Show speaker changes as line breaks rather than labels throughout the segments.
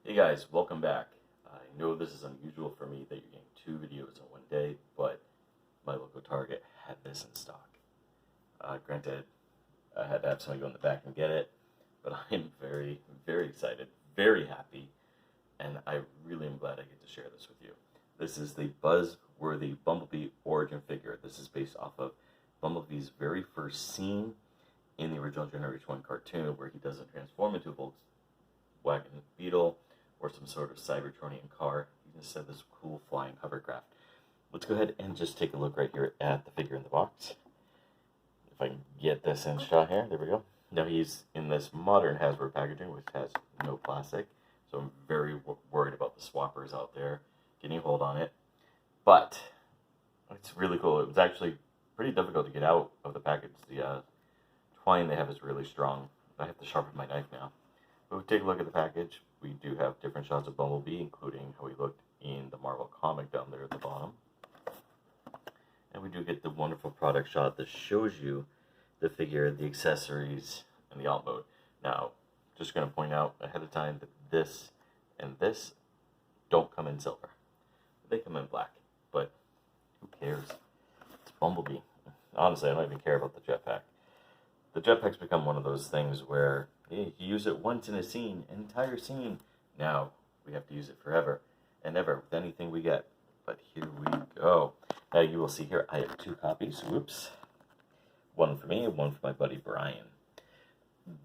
Hey guys, welcome back. I know this is unusual for me that you're getting two videos in one day, but my local Target had this in stock. Granted, I had to have somebody go in the back and get it, but I'm very, very excited, very happy, and I really am glad I get to share this with you. This is the Buzzworthy Bumblebee origin figure. This is based off of Bumblebee's very first scene in the original Generation 1 cartoon, where he doesn't transform into a Volkswagen Beetle or some sort of Cybertronian car. He just said this cool flying hovercraft. Let's go ahead and just take a look right here at the figure in the box. If I can get this in shot here, there we go. Now he's in this modern Hasbro packaging, which has no plastic, so I'm very worried about the swappers out there getting a hold on it. But it's really cool. It was actually pretty difficult to get out of the package. The twine they have is really strong. I have to sharpen my knife now. But we take a look at the package. We do have different shots of Bumblebee, including how he looked in the Marvel comic down there at the bottom. And we do get the wonderful product shot that shows you the figure, the accessories, and the alt mode. Now, just going to point out ahead of time that this and this don't come in silver. They come in black, but who cares? It's Bumblebee. Honestly, I don't even care about the jetpack. The jetpack's become one of those things where you use it once in a scene, an entire scene. Now we have to use it forever and ever with anything we get. But here we go. Now you will see here I have two copies. Whoops. One for me and one for my buddy Brian.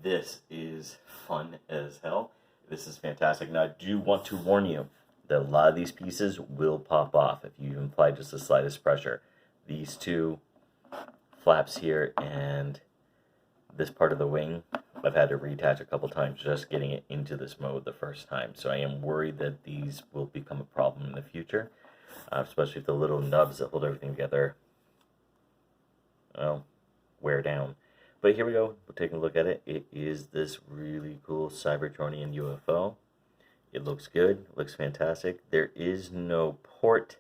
This is fun as hell. This is fantastic. Now I do want to warn you that a lot of these pieces will pop off if you apply just the slightest pressure. These two flaps here and this part of the wing, I've had to reattach a couple times just getting it into this mode the first time. So I am worried that these will become a problem in the future, especially if the little nubs that hold everything together, well, wear down. But here we go. We're taking a look at it. It is this really cool Cybertronian Ufo. It looks good. It looks fantastic. There is no port.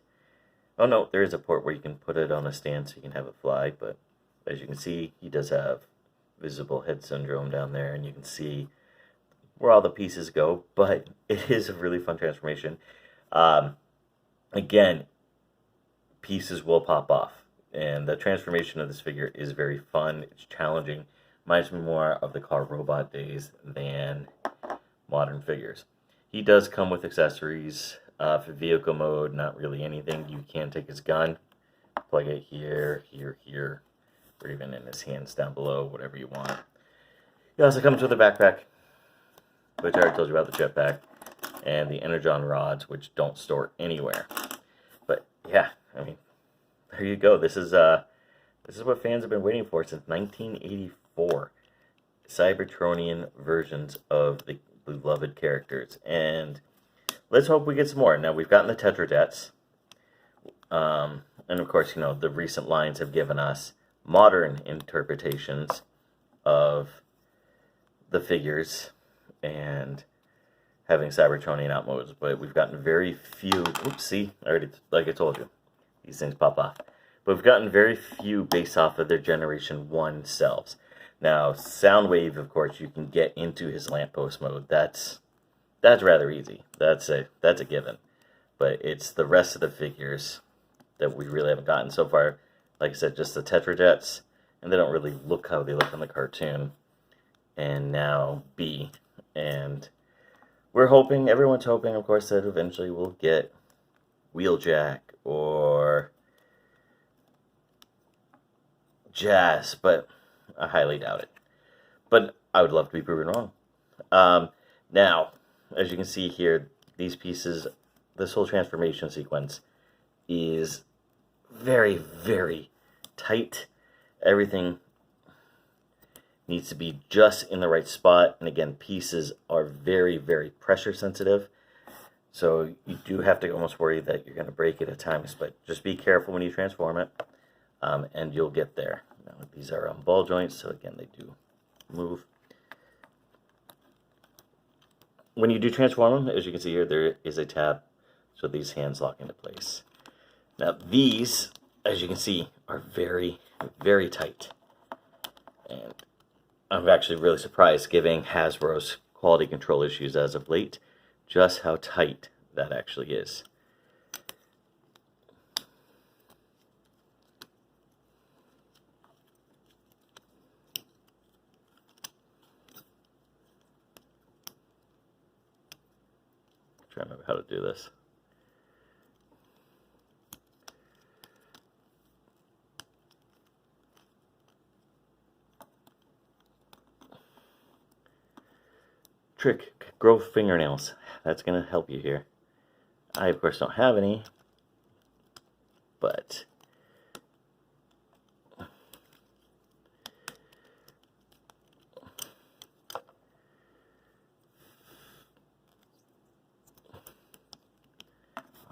Oh no, there is a port where you can put it on a stand so you can have it fly. But as you can see, he does have visible head syndrome down there, and you can see where all the pieces go, but it is a really fun transformation. Again, pieces will pop off, and the transformation of this figure is very fun. It's challenging. Reminds me more of the car robot days than modern figures. He does come with accessories. For vehicle mode, not really anything. You can take his gun, plug it here, here, or even in his hands down below, whatever you want. He also comes with a backpack, which I already told you about, the jetpack, and the energon rods, which don't store anywhere. But yeah, I mean, there you go. This is what fans have been waiting for since 1984. Cybertronian versions of the beloved characters, and let's hope we get some more. Now we've gotten the Tetradets, and of course, you know, the recent lines have given us modern interpretations of the figures and having Cybertronian out modes, but we've gotten very few. Oops, see, like I told you, these things pop off. But we've gotten very few based off of their Generation 1 selves. Now, Soundwave, of course, you can get into his lamppost mode. That's rather easy. That's a given. But it's the rest of the figures that we really haven't gotten so far. Like I said, just the Tetradets, and they don't really look how they look on the cartoon. And now B. And we're hoping, everyone's hoping, of course, that eventually we'll get Wheeljack or Jazz, but I highly doubt it. But I would love to be proven wrong. Now, as you can see here, these pieces, this whole transformation sequence is very, very tight. Everything needs to be just in the right spot, and again, pieces are very, very pressure sensitive, so you do have to almost worry that you're going to break it at times, but just be careful when you transform it, and you'll get there. Now, these are on ball joints, so again, they do move. When you do transform them, as you can see here, there is a tab, so these hands lock into place. Now these, as you can see, are very, very tight. And I'm actually really surprised, given Hasbro's quality control issues as of late, just how tight that actually is. I'm trying to remember how to do this. Trick, grow fingernails. That's going to help you here. I, of course, don't have any, but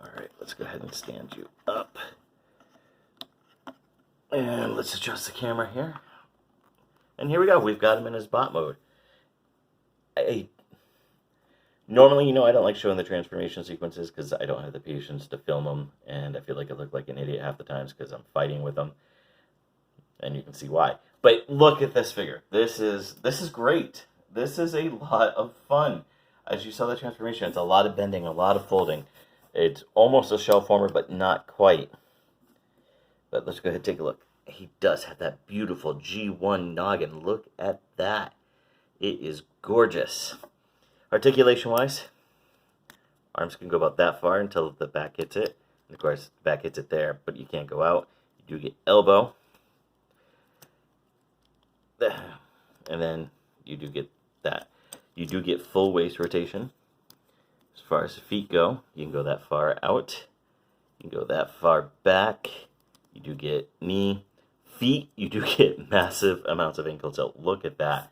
alright, let's go ahead and stand you up. And let's adjust the camera here. And here we go. We've got him in his bot mode. Normally, you know, I don't like showing the transformation sequences because I don't have the patience to film them, and I feel like I look like an idiot half the times because I'm fighting with them, and you can see why. But look at this figure. This is great. This is a lot of fun. As you saw the transformation, it's a lot of bending, a lot of folding. It's almost a shell former, but not quite. But let's go ahead and take a look. He does have that beautiful G1 noggin. Look at that. It is gorgeous. Articulation-wise, arms can go about that far until the back hits it. And of course, the back hits it there, but you can't go out. You do get elbow. And then you do get that. You do get full waist rotation. As far as the feet go, you can go that far out. You can go that far back. You do get knee. Feet, you do get massive amounts of ankle tilt. Look at that.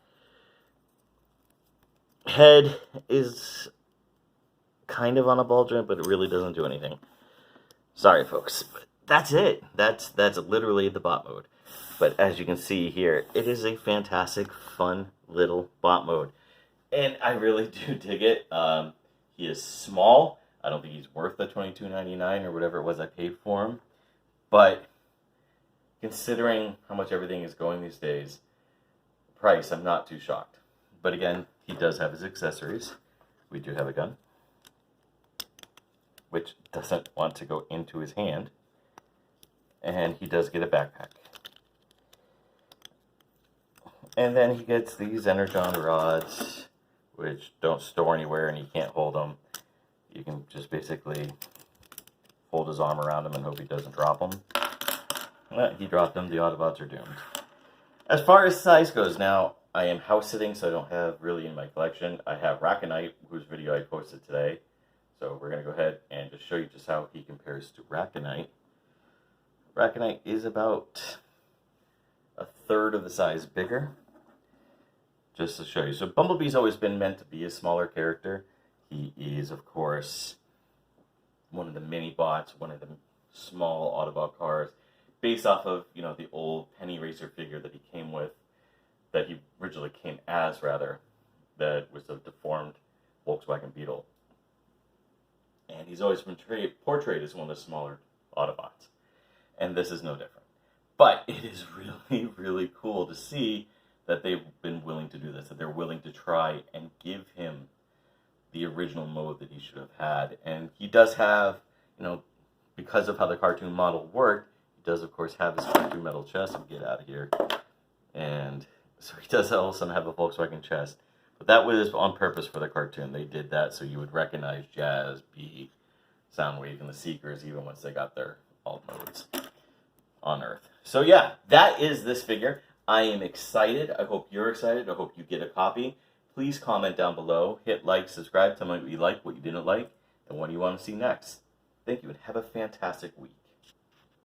Head is kind of on a ball joint, but it really doesn't do anything. Sorry, folks. But that's it. That's literally the bot mode. But as you can see here, it is a fantastic, fun little bot mode. And I really do dig it. He is small. I don't think he's worth the $22.99 or whatever it was I paid for him. But considering how much everything is going these days, price, I'm not too shocked. But again, he does have his accessories. We do have a gun, which doesn't want to go into his hand. And he does get a backpack. And then he gets these Energon rods, which don't store anywhere and you can't hold them. You can just basically hold his arm around him and hope he doesn't drop them. He dropped them. The Autobots are doomed. As far as size goes now, I am house sitting, so I don't have really in my collection. I have Rackonite, whose video I posted today. So we're going to go ahead and just show you just how he compares to Rackonite. Rackonite is about a third of the size bigger. Just to show you. So Bumblebee's always been meant to be a smaller character. He is, of course, one of the mini bots, one of the small Autobot cars, based off of, you know, the old Penny Racer figure that he came with, that he originally came as, rather, that was a deformed Volkswagen Beetle. And he's always been portrayed as one of the smaller Autobots. And this is no different. But it is really, really cool to see that they've been willing to do this, that they're willing to try and give him the original mode that he should have had. And he does have, you know, because of how the cartoon model worked, he does, of course, have his cartoon metal chest. Get out of here. And so he does also have a Volkswagen chest. But that was on purpose for the cartoon. They did that so you would recognize Jazz, Bee, Soundwave, and the Seekers, even once they got their alt modes on Earth. So yeah, that is this figure. I am excited. I hope you're excited. I hope you get a copy. Please comment down below. Hit like, subscribe. Tell me what you like, what you didn't like, and what you want to see next. Thank you, and have a fantastic week.